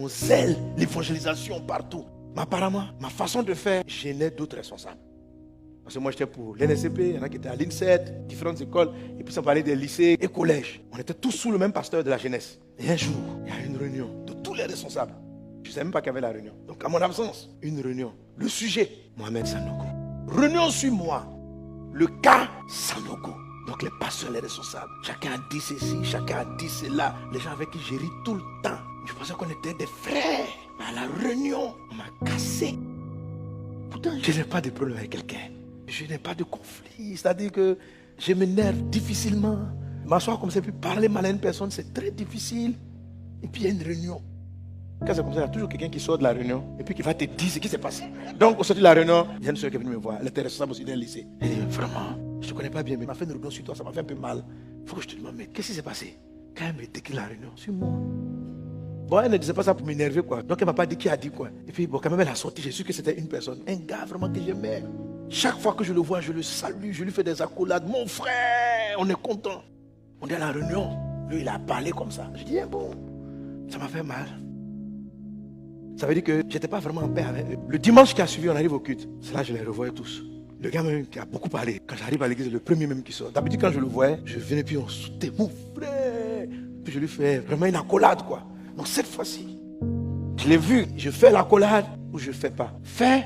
mon zèle, l'évangélisation partout. Mais apparemment, ma façon de faire gênait d'autres responsables. Parce que moi, j'étais pour l'NSCP, il y en a qui étaient à l'INSET, différentes écoles, et puis ça parlait des lycées et collèges. On était tous sous le même pasteur de la jeunesse. Et un jour, il y a une réunion de tous les responsables. Je ne savais même pas qu'il y avait la réunion. Donc, à mon absence, une réunion. Le sujet, Mohamed Sanogo. Réunion sur moi. Le cas Sanogo. Donc, les pasteurs, les responsables. Chacun a dit ceci, chacun a dit cela. Les gens avec qui j'ai ri tout le temps. Je pensais qu'on était des frères. Mais à la réunion, on m'a cassé. Pourtant, je n'ai pas de problème avec quelqu'un. Je n'ai pas de conflit. C'est-à-dire que je m'énerve difficilement. M'asseoir comme ça, puis parler mal à une personne, c'est très difficile. Et puis, il y a une réunion. Quand c'est comme ça, il y a toujours quelqu'un qui sort de la réunion et puis qui va te dire ce qui s'est passé. Donc, au sortir de la réunion, il y a une soeur qui est venue me voir. Elle était responsable aussi d'un lycée. Elle dit, vraiment, je ne te connais pas bien, mais elle m'a fait une réunion sur toi, ça m'a fait un peu mal. Il faut que je te demande, mais qu'est-ce qui s'est passé? Quand elle me décrit la réunion, sur moi. Bon, elle ne disait pas ça pour m'énerver, quoi. Donc, elle ne m'a pas dit qui a dit quoi. Et puis, bon, quand même, elle a sorti, j'ai su que c'était une personne. Un gars vraiment que j'aimais. Chaque fois que je le vois, je le salue, je lui fais des accolades. Mon frère, on est content. On est à la réunion. Lui, il a parlé comme ça. Je dis, bon, ça m'a fait mal. Ça veut dire que je n'étais pas vraiment en paix avec eux. Le dimanche qui a suivi, on arrive au culte. C'est là que je les revoyais tous. Le gars même qui a beaucoup parlé. Quand j'arrive à l'église, le premier même qui sort. D'habitude, quand je le voyais, je venais puis on sautait. Mon frère. Puis je lui fais vraiment une accolade, quoi. Donc cette fois-ci, je l'ai vu. Je fais l'accolade ou je ne fais pas. Fais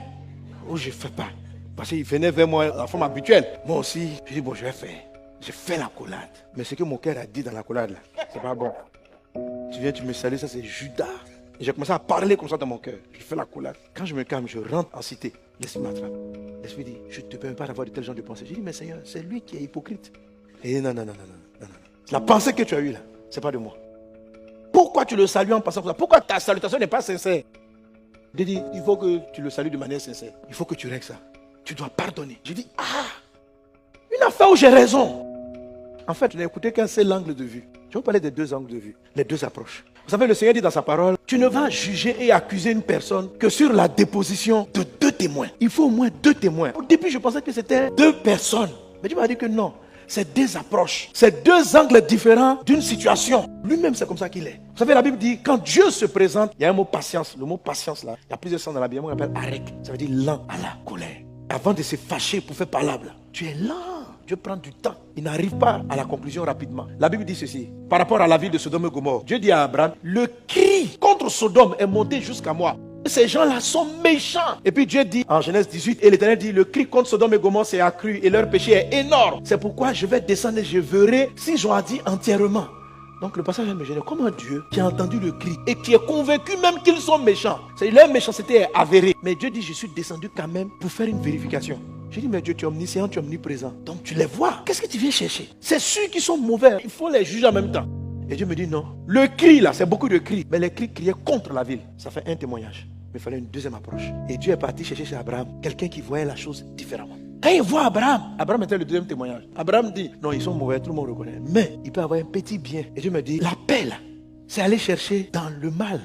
ou je ne fais pas. Parce qu'il venait vers moi, la forme habituelle. Moi aussi, je dis, bon, je vais faire. Je fais l'accolade. Mais ce que mon cœur a dit dans l'accolade, là, c'est pas bon. Tu viens, tu me salues, ça c'est Judas. J'ai commencé à parler comme ça dans mon cœur. Je fais l'accolade. Quand je me calme, je rentre en cité. L'esprit m'attrape. L'esprit dit, je ne te permets pas d'avoir de tels genre de pensées. Je dis, mais Seigneur, c'est lui qui est hypocrite. Et non. La pensée que tu as eue là, c'est pas de moi. Pourquoi tu le salues en passant comme ça? Pourquoi ta salutation n'est pas sincère? Je dis, il faut que tu le salues de manière sincère. Il faut que tu règles ça. Tu dois pardonner. Je dis, une affaire où j'ai raison. En fait, je n'ai écouté qu'un seul angle de vue. Je vais vous parler des deux angles de vue, les deux approches. Vous savez, le Seigneur dit dans sa parole, tu ne vas juger et accuser une personne que sur la déposition de 2 témoins. Il faut au moins 2 témoins. Au début, je pensais que c'était 2 personnes. Mais Dieu m'a dit que non. C'est 2 approches. C'est 2 angles différents d'une situation. Lui-même, c'est comme ça qu'il est. Vous savez, la Bible dit, quand Dieu se présente, il y a un mot patience. Le mot patience, là, il y a plusieurs sens dans la Bible. On l'appelle arek. Ça veut dire lent à la colère. Avant de se fâcher pour faire parlable, tu es lent. Dieu prend du temps. Il n'arrive pas à la conclusion rapidement. La Bible dit ceci. Par rapport à la ville de Sodome et Gomorrhe, Dieu dit à Abraham, le cri contre Sodome est monté jusqu'à moi. Ces gens-là sont méchants. Et puis Dieu dit en Genèse 18, et l'Éternel dit, le cri contre Sodome et Gomorrhe s'est accru et leur péché est énorme. C'est pourquoi je vais descendre et je verrai si j'en ai dit entièrement. Donc le passage me gêne. Comment Dieu qui a entendu le cri et qui est convaincu même qu'ils sont méchants, leur méchanceté est avérée. Mais Dieu dit, je suis descendu quand même pour faire une vérification. J'ai dit, mais Dieu, tu es omniscient, tu es omniprésent. Donc tu les vois. Qu'est-ce que tu viens chercher? C'est ceux qui sont mauvais. Il faut les juger en même temps. Et Dieu me dit, non. Le cri là, c'est beaucoup de cris. Mais les cris criaient contre la ville. Ça fait un témoignage. Mais il fallait une deuxième approche. Et Dieu est parti chercher chez Abraham quelqu'un qui voyait la chose différemment. Quand il voit Abraham était le deuxième témoignage. Abraham dit, non, ils sont mauvais, tout le monde reconnaît. Mais il peut avoir un petit bien. Et Dieu me dit, la paix là, c'est aller chercher dans le mal,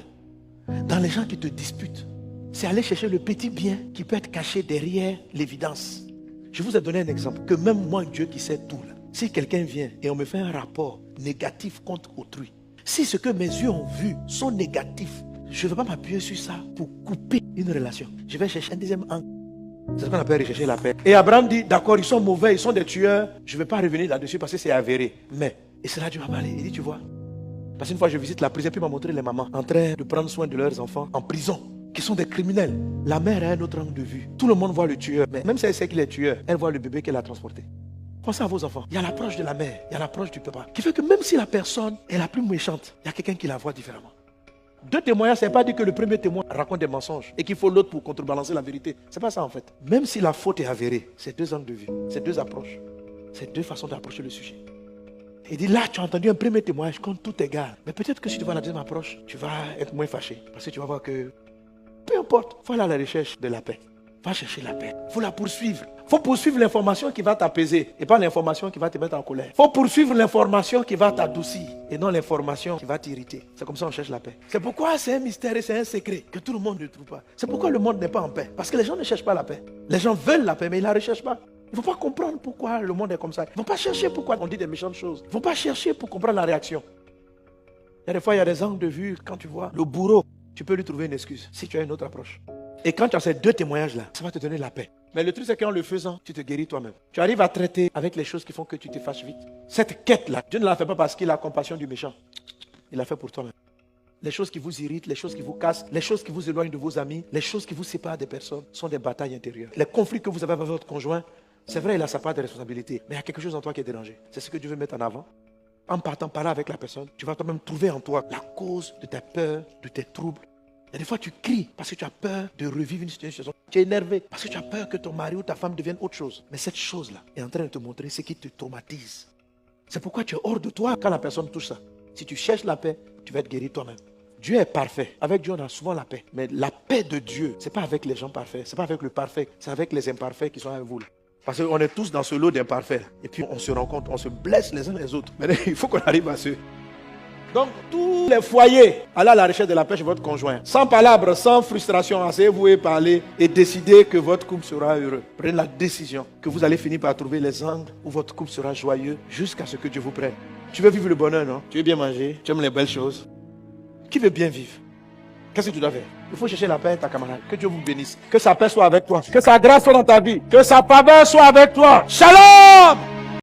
dans les gens qui te disputent. C'est aller chercher le petit bien qui peut être caché derrière l'évidence. Je vous ai donné un exemple, que même moi, Dieu qui sait tout, là, si quelqu'un vient et on me fait un rapport négatif contre autrui, si ce que mes yeux ont vu sont négatifs, je ne vais pas m'appuyer sur ça pour couper une relation. Je vais chercher un deuxième angle. C'est ce qu'on appelle rechercher la paix. Et Abraham dit, d'accord, ils sont mauvais, ils sont des tueurs. Je ne vais pas revenir là-dessus parce que c'est avéré. Mais, et c'est là que Dieu m'a parlé. Il dit, tu vois, parce qu'une fois je visite la prison, puis il m'a montré les mamans en train de prendre soin de leurs enfants en prison, qui sont des criminels. La mère a un autre angle de vue. Tout le monde voit le tueur. Mais même si elle sait qu'il est tueur, elle voit le bébé qu'elle a transporté. Pensez à vos enfants. Il y a l'approche de la mère, il y a l'approche du papa. Qui fait que même si la personne est la plus méchante, il y a quelqu'un qui la voit différemment. 2 témoignages, ça ne veut pas dire que le premier témoin raconte des mensonges et qu'il faut l'autre pour contrebalancer la vérité. Ce n'est pas ça en fait. Même si la faute est avérée, c'est 2 angles de vue, c'est 2 approches. C'est 2 façons d'approcher le sujet. Il dit là, tu as entendu un premier témoignage, quand tout est égal. Mais peut-être que si tu vas à la deuxième approche, tu vas être moins fâché. Parce que tu vas voir que, peu importe, il faut aller à la recherche de la paix. Va chercher la paix. Il faut la poursuivre. Il faut poursuivre l'information qui va t'apaiser et pas l'information qui va te mettre en colère. Il faut poursuivre l'information qui va t'adoucir et non l'information qui va t'irriter. C'est comme ça qu'on cherche la paix. C'est pourquoi c'est un mystère et c'est un secret que tout le monde ne trouve pas. C'est pourquoi le monde n'est pas en paix. Parce que les gens ne cherchent pas la paix. Les gens veulent la paix mais ils ne la recherchent pas. Il ne faut pas comprendre pourquoi le monde est comme ça. Ils ne vont pas chercher pourquoi on dit des méchantes choses. Ils ne vont pas chercher pour comprendre la réaction. Il y a des fois, il y a des angles de vue quand tu vois le bourreau. tu peux lui trouver une excuse si tu as une autre approche. Et quand tu as ces deux témoignages-là, ça va te donner la paix. Mais le truc, c'est qu'en le faisant, tu te guéris toi-même. Tu arrives à traiter avec les choses qui font que tu te fâches vite. Cette quête-là, Dieu ne la fait pas parce qu'il a compassion du méchant. Il l'a fait pour toi-même. Les choses qui vous irritent, les choses qui vous cassent, les choses qui vous éloignent de vos amis, les choses qui vous séparent des personnes sont des batailles intérieures. Les conflits que vous avez avec votre conjoint, c'est vrai, il a sa part de responsabilité, mais il y a quelque chose en toi qui est dérangé. C'est ce que Dieu veut mettre en avant. En partant parler avec la personne, tu vas toi-même trouver en toi la cause de tes peurs, de tes troubles. Et des fois, tu cries parce que tu as peur de revivre une situation. Tu es énervé parce que tu as peur que ton mari ou ta femme devienne autre chose. Mais cette chose-là est en train de te montrer ce qui te traumatise. C'est pourquoi tu es hors de toi quand la personne touche ça. Si tu cherches la paix, tu vas être guéri toi-même. Dieu est parfait. Avec Dieu, on a souvent la paix. Mais la paix de Dieu, ce n'est pas avec les gens parfaits. Ce n'est pas avec le parfait. C'est avec les imparfaits qui sont avec vous. Parce qu'on est tous dans ce lot d'imparfaits. Et puis, on se rencontre, on se blesse les uns les autres. Mais il faut qu'on arrive à ce... Donc, tous les foyers, allez à la recherche de la paix chez votre conjoint. Sans palabres, sans frustration, asseyez-vous et parlez et décidez que votre couple sera heureux. Prenez la décision que vous allez finir par trouver les angles où votre couple sera joyeux jusqu'à ce que Dieu vous prenne. Tu veux vivre le bonheur, non? Tu veux bien manger? Tu aimes les belles choses? Qui veut bien vivre? Qu'est-ce que tu dois faire? Il faut chercher la paix, ta camarade. Que Dieu vous bénisse. Que sa paix soit avec toi. Que sa grâce soit dans ta vie. Que sa faveur soit avec toi. Shalom!